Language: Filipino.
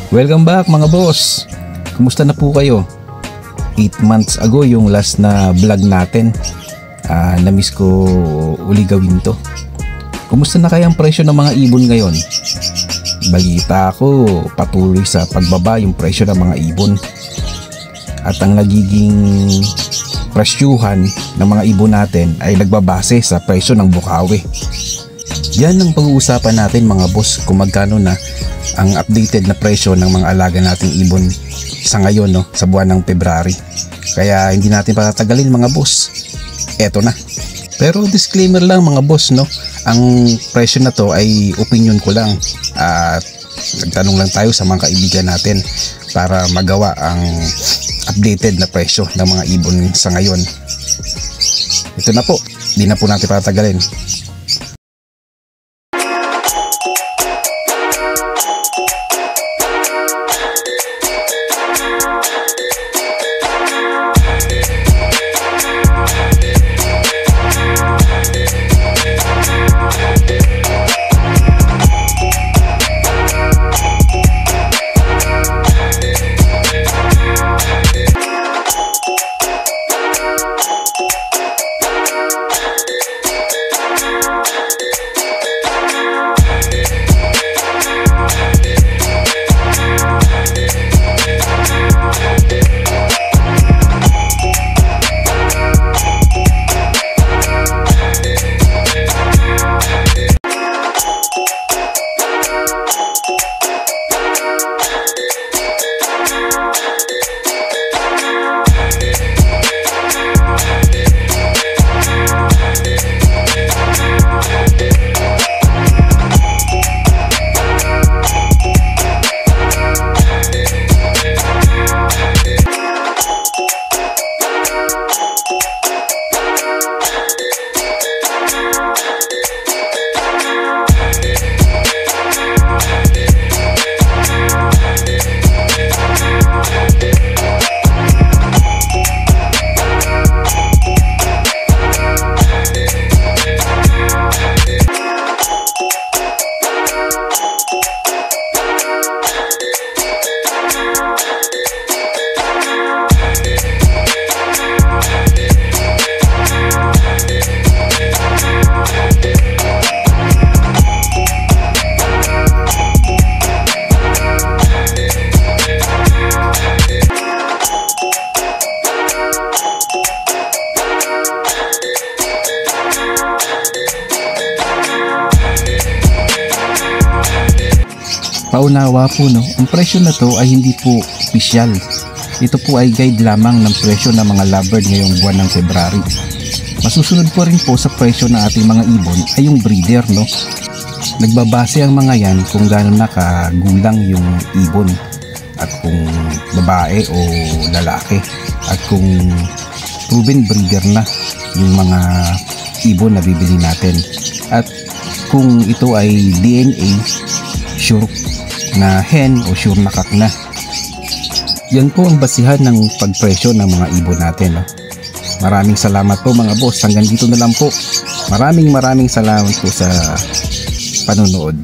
Welcome back mga boss. Kumusta na po kayo? 8 months ago yung last na vlog natin. Na-miss ko uli gawin to. Kumusta na kaya ang presyo ng mga ibon ngayon? Balita ko patuloy sa pagbaba yung presyo ng mga ibon. At ang nagiging presyuhan ng mga ibon natin ay nagbabase sa presyo ng bukawi. Yan ang pag-uusapan natin mga boss, kung magkano na ang updated na presyo ng mga alaga nating ibon sa ngayon, no, sa buwan ng February. Kaya hindi natin patatagalin mga boss, eto na. Pero disclaimer lang mga boss, no, ang presyo na to ay opinion ko lang at nagtanong lang tayo sa mga kaibigan natin para magawa ang updated na presyo ng mga ibon sa ngayon. Ito na po, di na po natin patatagalin. Paunawa po, no, ang presyo na to ay hindi po opisyal. Ito po ay guide lamang ng presyo ng mga lovebird ngayong buwan ng February. Masusunod po rin po sa presyo ng ating mga ibon ay yung breeder, no. Nagbabase ang mga yan kung gaano nakagulang yung ibon at kung babae o lalaki at kung proven breeder na yung mga ibon na bibili natin at kung ito ay DNA sure na hen o sure na kak na. Yan po ang basihan ng pagpresyo ng mga ibon natin, no? Maraming salamat po mga boss, hanggang dito na lang po. Maraming salamat po sa panonood.